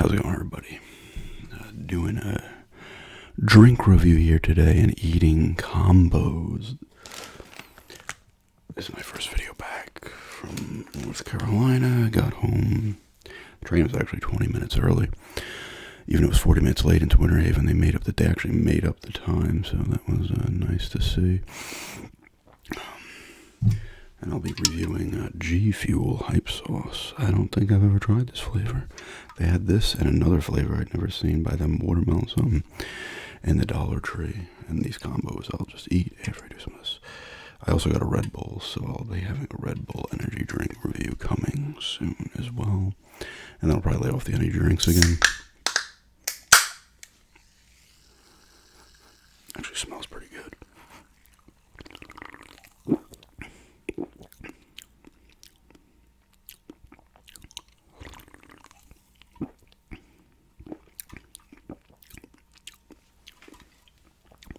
How's it going, everybody? Doing a drink review here today and eating combos. This is my first video back from North Carolina. I got home. The train was actually 20 minutes early. Even though it was 40 minutes late into Winter Haven, they actually made up the time, so that was nice to see. And I'll be reviewing G Fuel Hype Sauce. I don't think I've ever tried this flavor. They had this and another flavor I'd never seen by them, watermelon something, in the Dollar Tree. And these combos I'll just eat after I do some of this. I also got a Red Bull, so I'll be having a Red Bull energy drink review coming soon as well. And then I'll probably lay off the energy drinks again. Actually smells pretty good.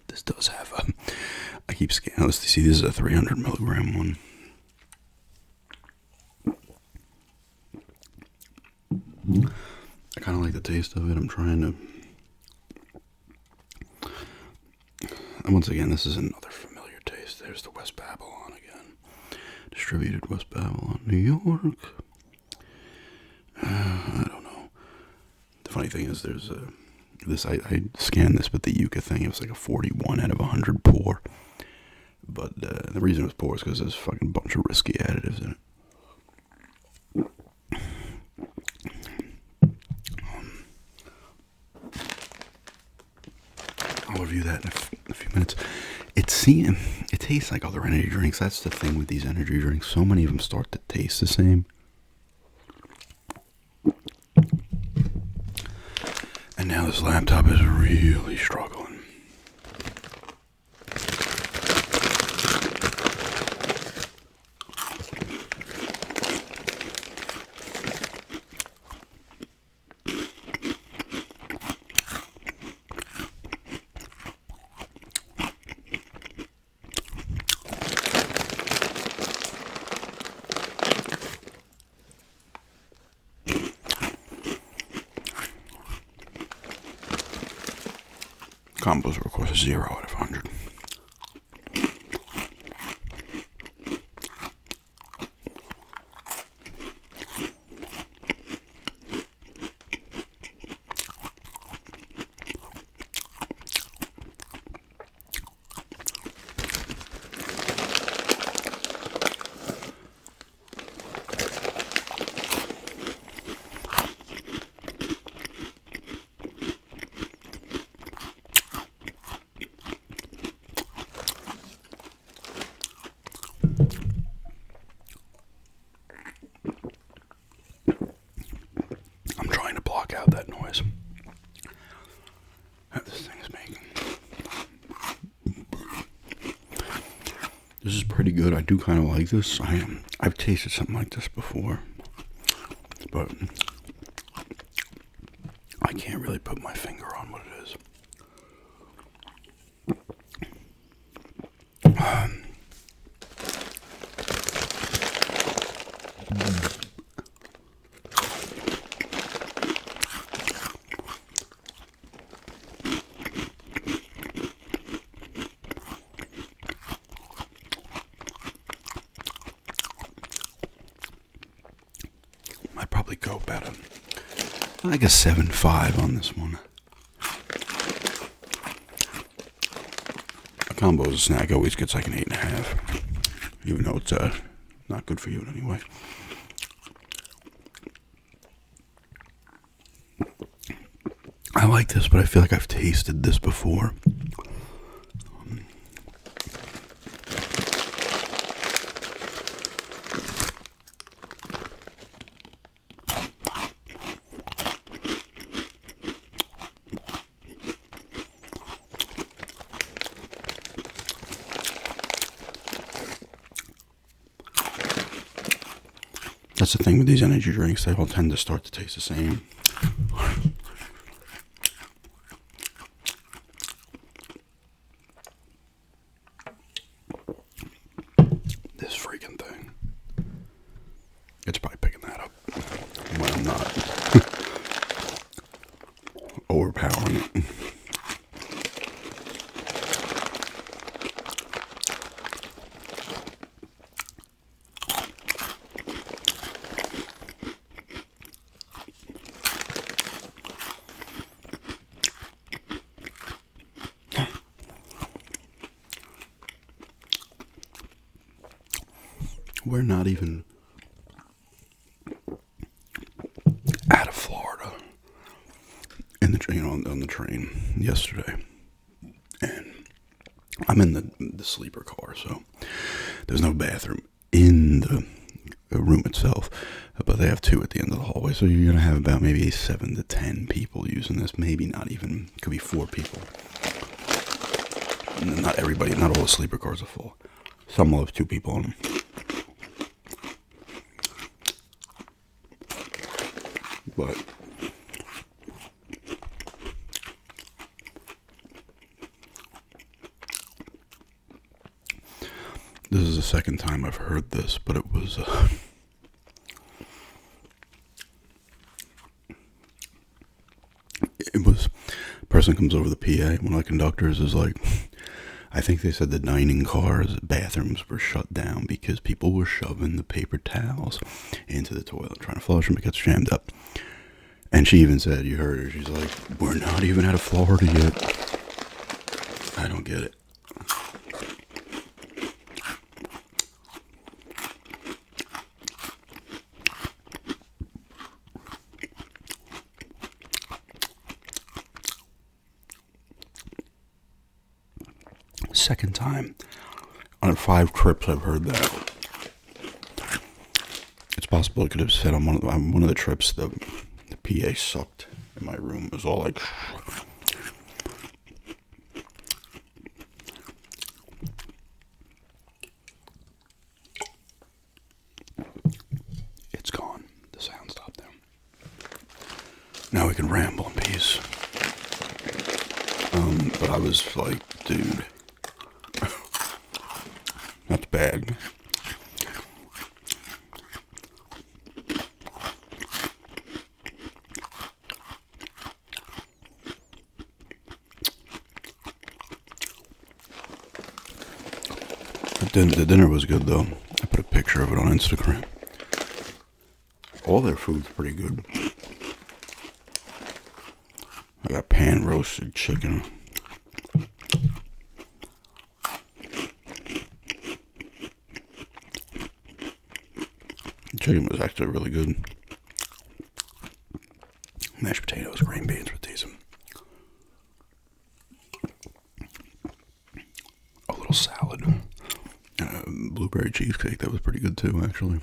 This does have I keep scanning this to see this is a 300 milligram one. I kind of like the taste of it. I'm trying to. And once again, this is another familiar taste. There's the West Babylon again. Distributed West Babylon, New York. I don't know. The funny thing is, there's I scanned this, but the Yucca thing, it was like a 41 out of 100 pour. But the reason it was poor is because there's a fucking bunch of risky additives in it. I'll review that in a few minutes. It tastes like other energy drinks. That's the thing with these energy drinks. So many of them start to taste the same. And now this laptop is really struggling. Combos are, of course, a 0 out of 100. I'm trying to block out that noise that this thing is making. This is pretty good. I do kind of like this. I've tasted something like this before, but I can't really put my finger on what it is. I'd probably go about like a 7.5 on this one. A combo as a snack always gets like an 8.5, even though it's not good for you in any way. I like this, but I feel like I've tasted this before. That's the thing with these energy drinks, they all tend to start to taste the same. This freaking thing. It's probably picking that up when I'm not. we're not even out of Florida in the on the train yesterday, and I'm in the sleeper car, so there's no bathroom in the room itself, but they have two at the end of the hallway, so you're gonna have about maybe 7 to 10 people using this. Maybe not even, could be 4 people. And not everybody, not all the sleeper cars are full. Some will have 2 people on them. But this is the second time I've heard this, but it was a person comes over the PA, one of the conductors is like, I think they said the dining cars bathrooms were shut down because people were shoving the paper towels into the toilet trying to flush them. It gets jammed up. And she even said, you heard her, she's like, we're not even out of Florida yet. I don't get it. Second time on 5 trips I've heard that. It's possible it could have said on one of the trips the PA sucked in my room. It was all like, it's gone. The sound stopped there. Now we can ramble in peace. But I was like, dude, that's bad. The dinner was good, though. I put a picture of it on Instagram. All their food's pretty good. I got pan roasted chicken. The chicken was actually really good. Mashed potatoes, green beans were decent. A little salad. Blueberry cheesecake, that was pretty good too, actually.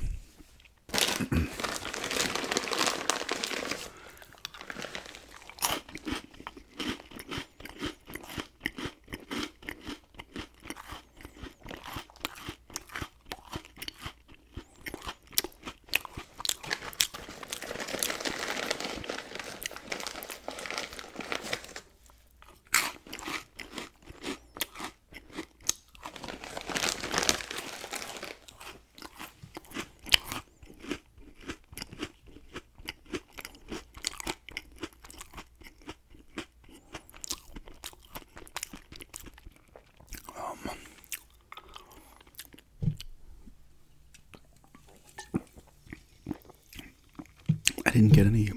I didn't get any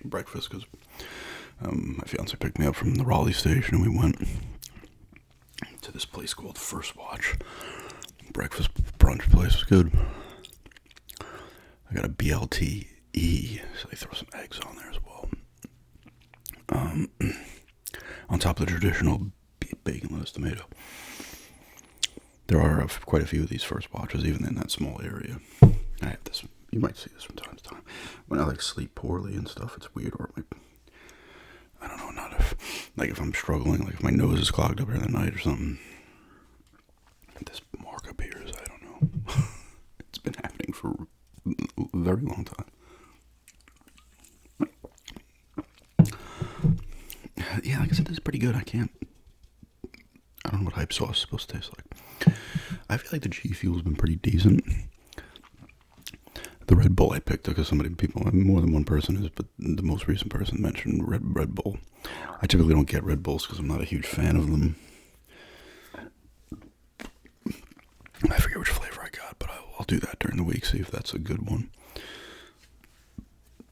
breakfast because my fiance picked me up from the Raleigh station and we went to this place called First Watch. Breakfast brunch place was good. I got a BLTE, so they throw some eggs on there as well. On top of the traditional bacon, lettuce, tomato. There are quite a few of these First Watches, even in that small area. I have this. You might see this from time to time. When I like sleep poorly and stuff, it's weird. Or like, I don't know, not if I'm struggling, like if my nose is clogged up during the night or something. This mark up here is, I don't know. It's been happening for a very long time. Yeah, like I said, this is pretty good. I don't know what hype sauce is supposed to taste like. I feel like the G Fuel's been pretty decent. The Red Bull I picked because more than one person is, but the most recent person mentioned Red Bull. I typically don't get Red Bulls because I'm not a huge fan of them. I forget which flavor I got, but I'll do that during the week, see if that's a good one.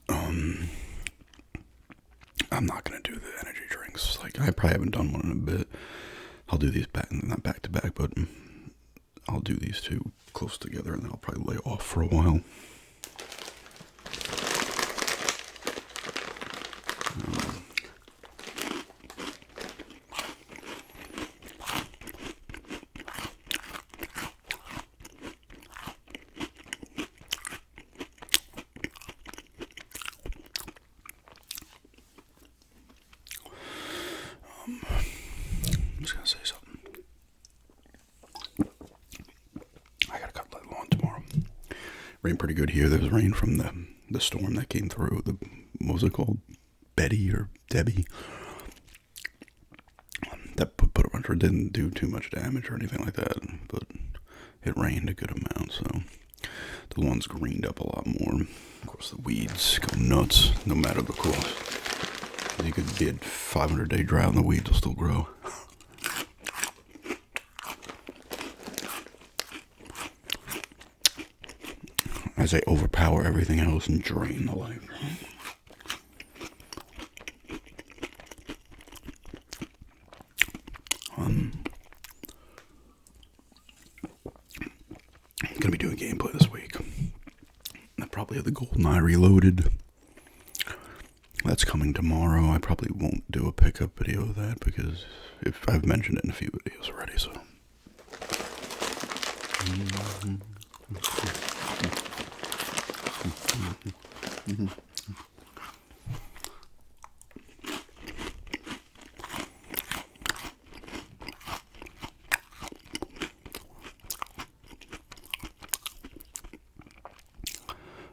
I'm not going to do the energy drinks. Like, I probably haven't done one in a bit. I'll do these not back to back, but I'll do these two close together, and then I'll probably lay off for a while. I'm just gonna say something. I gotta cut that lawn tomorrow. Rained pretty good here. There was rain from the storm that came through. What was it called? Betty or Debbie? That put a bunch of, didn't do too much damage or anything like that, but it rained a good amount, so the lawn's greened up a lot more. Of course, the weeds go nuts, no matter the cost. You could get 500-day drought and the weeds will still grow. As they overpower everything else and drain the life. I'm gonna be doing gameplay this week. I probably have the GoldenEye Reloaded. That's coming tomorrow. I probably won't do a pickup video of that because if I've mentioned it in a few videos already, so.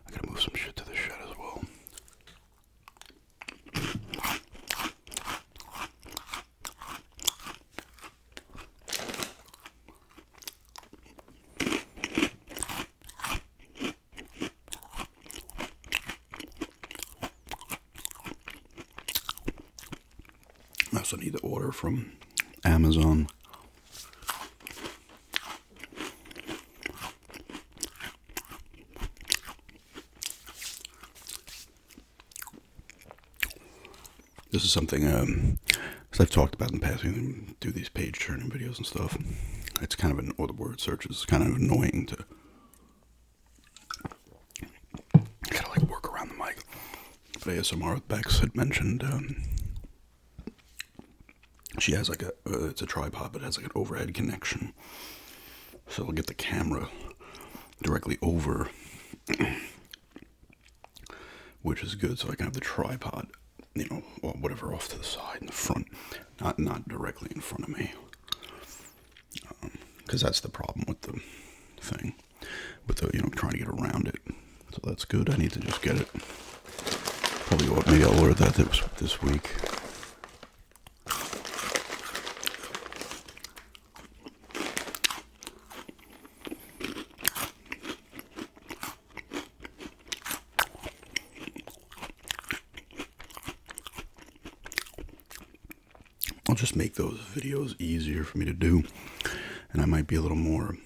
I gotta move some shit to the shed as well. I also need to order from Amazon. This is something, as I've talked about in the past, we do these page turning videos and stuff. It's kind of or the word search is kind of annoying to kind of like work around the mic. But ASMR with Bex had mentioned, she has like it's a tripod, but it has like an overhead connection. So I'll get the camera directly over, which is good. So I can have the tripod, or whatever off to the side in the front, not directly in front of me. Because that's the problem with the thing, with the, trying to get around it. So that's good. I need to just get it. Probably, maybe I'll order that this week. I'll just make those videos easier for me to do, and I might be a little more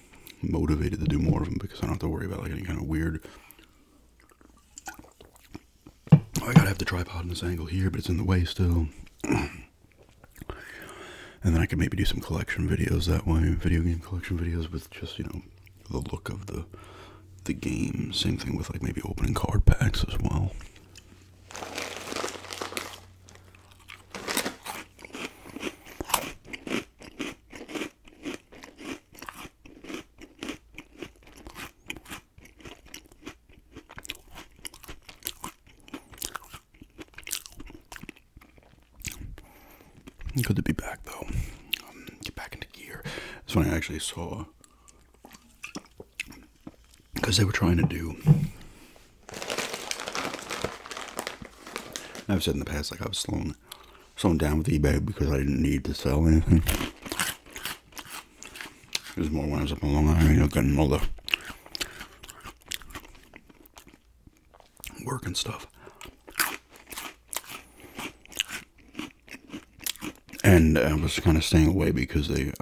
motivated to do more of them because I don't have to worry about like any kind of weird. Oh, I gotta have the tripod in this angle here, but it's in the way still. And then I could maybe do some collection videos that way, video game collection videos with just the look of the game. Same thing with like maybe opening card packs as well. Good to be back, though. Get back into gear. That's when I actually saw, because they were trying to do, I've said in the past, like I was slowing down with eBay because I didn't need to sell anything. It was more when I was up in Long Island, getting all the work and stuff. And I was kind of staying away because they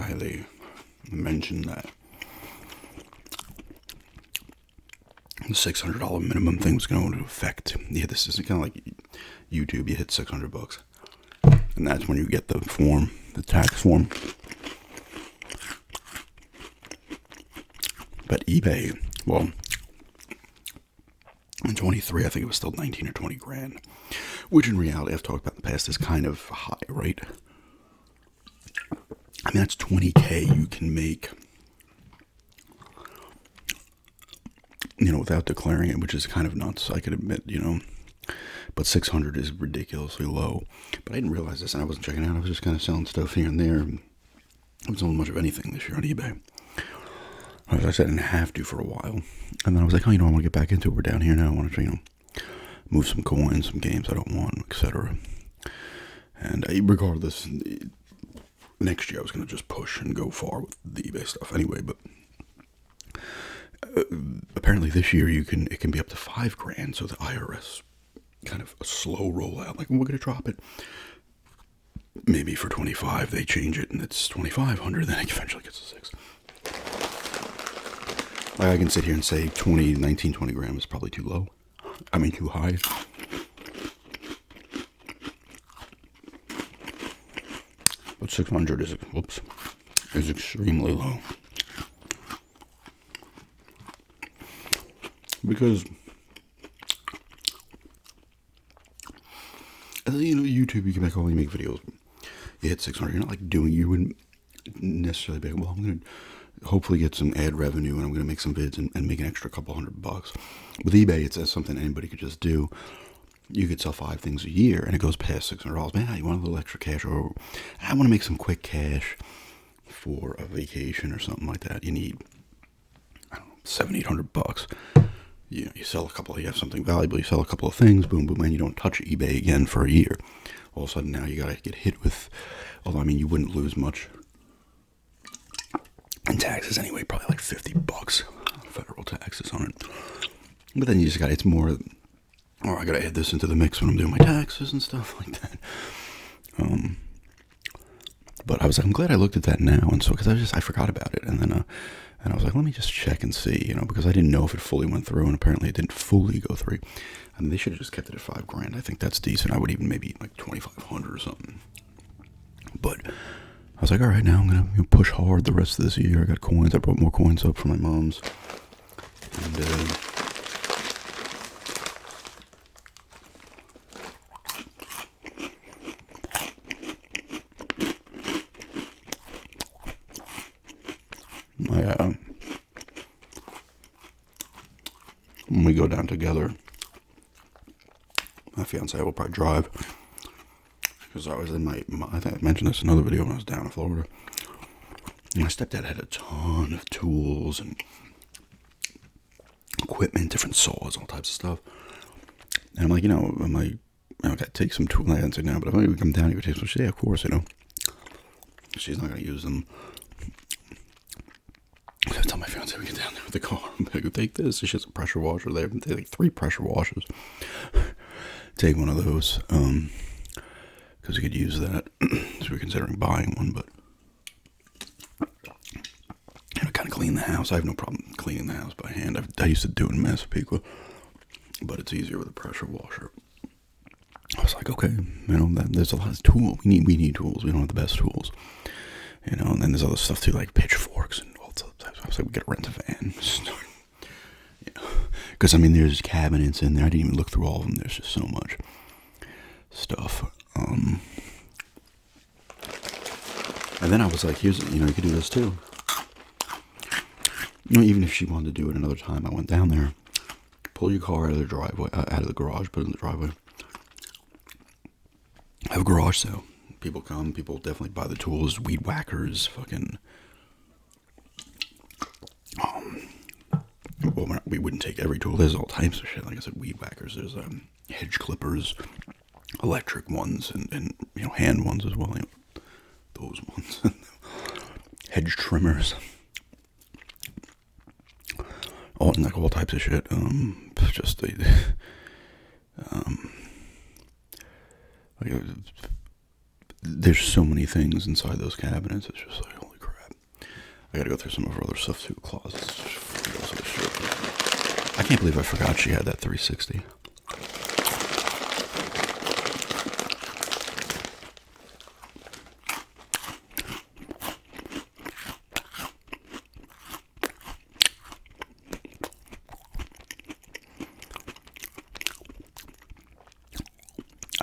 mentioned that the $600 minimum thing was going to affect. Yeah, this is kind of like YouTube. You hit $600, and that's when you get the form, the tax form. But eBay, well, in 23, I think it was still 19 or 20 grand, which in reality, I've talked about in the past, is kind of high, right? I mean, that's 20K you can make, without declaring it, which is kind of nuts, I could admit, but 600 is ridiculously low. But I didn't realize this, and I wasn't checking it out. I was just kind of selling stuff here and there. I wasn't selling much of anything this year on eBay. As I said, I didn't have to for a while. And then I was like, I want to get back into it. We're down here now. I want to, move some coins, some games I don't want, etc. And regardless, next year I was going to just push and go far with the eBay stuff anyway. But apparently this year it can be up to $5 grand. So the IRS kind of a slow rollout. Like, we're going to drop it. Maybe for 25 they change it and it's 2,500. Then it eventually gets to 6. Like, I can sit here and say 19, 20 grand is probably too low. I mean, too high. But 600 is extremely low. Because, YouTube, you can make videos. You hit 600, you're not like you wouldn't necessarily be like, well, I'm going to hopefully get some ad revenue and I'm going to make some vids and make an extra couple $100. With eBay, it's something anybody could just do. You could sell 5 things a year and it goes past $600. Man, you want a little extra cash, or I want to make some quick cash for a vacation or something like that. You need, I don't know, $700-800. You sell you have something valuable, you sell a couple of things, boom, boom, and you don't touch eBay again for a year. All of a sudden now you gotta get hit with, although I mean you wouldn't lose much in taxes anyway, probably like $50 federal taxes on it. But then you just it's more, I gotta add this into the mix when I'm doing my taxes and stuff like that. But I was like, I'm glad I looked at that now, and so because I forgot about it, and then and I was like, let me just check and see, because I didn't know if it fully went through, and apparently it didn't fully go through. I mean, they should have just kept it at $5 grand. I think that's decent. I would even maybe like 2,500 or something. But I was like, all right, now I'm gonna push hard the rest of this year. I got coins. I brought more coins up for my mom's, and when we go down together, my fiance will probably drive, because I was in I think I mentioned this in another video when I was down in Florida. My stepdad had a ton of tools and equipment, different saws, all types of stuff. And I'm like, I gotta take some tools. I didn't say no, but if I come down here, take some. She, yeah, of course, she's not gonna use them. I tell my fiance we get down there with the car. I'm like, take this. She has a pressure washer there. They like 3 pressure washers. Take one of those, because we could use that. So we're considering buying one, but kind of clean the house. I have no problem cleaning the house by hand. I used to do it in Massapequa, but it's easier with a pressure washer. I was like, okay, there's a lot of tools. We need tools. We don't have the best tools, and then there's other stuff too, like pitchforks and all types. I was like, we gotta rent a van. Because there's cabinets in there. I didn't even look through all of them. There's just so much stuff. And then I was like, here's, you could do this too. Even if she wanted to do it another time, I went down there, pull your car out of the driveway, out of the garage, put it in the driveway. I have a garage sale. People come. People definitely buy the tools, weed whackers, fucking. Well, we wouldn't take every tool. There's all types of shit. Like I said, weed whackers. There's hedge clippers, electric ones, and hand ones as well. Those ones. Hedge trimmers. All types of shit. There's so many things inside those cabinets. It's just like, holy crap. I gotta go through some of her other stuff too. Closets. I can't believe I forgot she had that 360.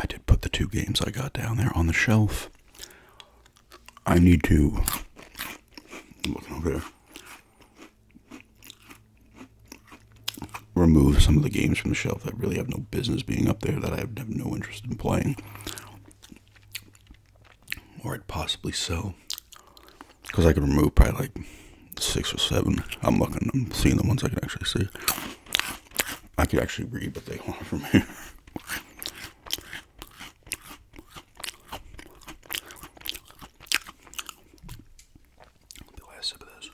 I did put the 2 games I got down there on the shelf. I need to, looking over there, remove some of the games from the shelf that really have no business being up there, that I have no interest in playing, or I'd possibly sell, because I could remove probably like 6 or 7. I'm seeing the ones I can actually see. I could actually read what they want from here. The last sip of this.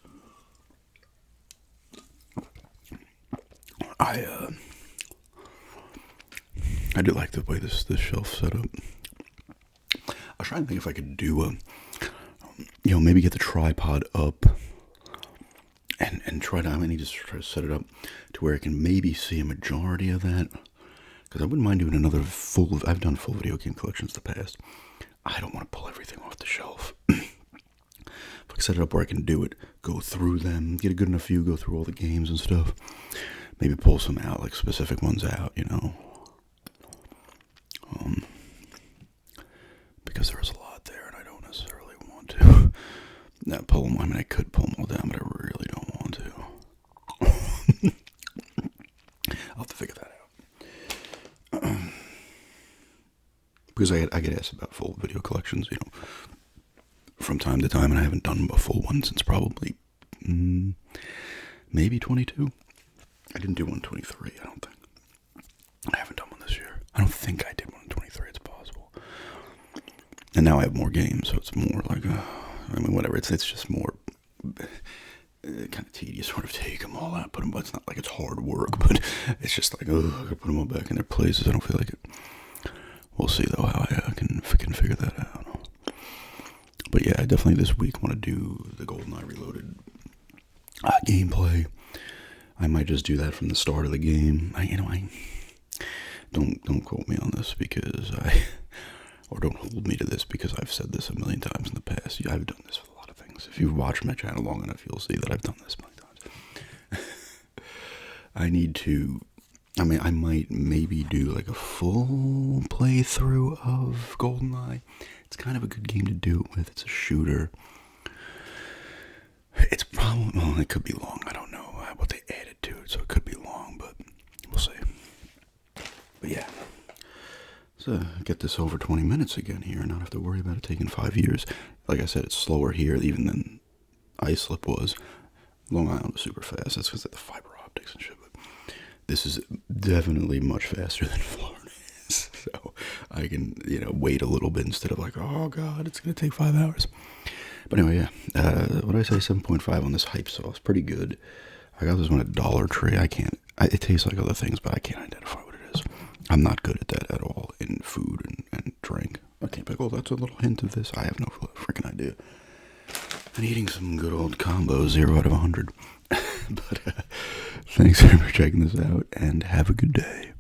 I do like the way this shelf set up. I was trying to think if I could do maybe get the tripod up and try to, I need to try to set it up to where I can maybe see a majority of that. Because I wouldn't mind doing another I've done full video game collections in the past. I don't want to pull everything off the shelf. If I can set it up where I can do it, go through them, get a good enough view, go through all the games and stuff. Maybe pull some out, like specific ones out, because there's a lot there and I don't necessarily want to. Not pull them, I mean I could pull them all down, but I really don't want to. I'll have to figure that out. Because I get asked about full video collections, from time to time, and I haven't done a full one since probably, maybe 22. I didn't do one in 23, I don't think. I haven't done one this year. I don't think I did one in 23, it's possible. And now I have more games, so it's more like, whatever, it's just more kind of tedious sort of take them all out, put them, but it's not like it's hard work, but it's just like, I gotta put them all back in their places. I don't feel like it. We'll see, though, how I can figure that out. But yeah, I definitely this week want to do the GoldenEye Reloaded gameplay. I might just do that from the start of the game. Don't quote me on this because or don't hold me to this because I've said this a million times in the past. I've done this with a lot of things. If you've watched my channel long enough, you'll see that I've done this many times. I might maybe do like a full playthrough of GoldenEye. It's kind of a good game to do it with. It's a shooter. It's probably, well, it could be long. I don't know what they added to it, so it could be long, but we'll see. But yeah. So get this over 20 minutes again here and not have to worry about it taking 5 years. Like I said, it's slower here even than Islip was. Long Island was super fast. That's because of the fiber optics and shit. But this is definitely much faster than Florida is. So I can, wait a little bit instead of like, oh God, it's going to take 5 hours. But anyway, yeah. What did I say? 7.5 on this hype sauce. Pretty good. I got this one at Dollar Tree. It tastes like other things, but I can't identify what it is. I'm not good at that at all in food and drink. I can't be like, oh, that's a little hint of this. I have no freaking idea. And eating some good old combo, 0 out of 100. But thanks for checking this out, and have a good day.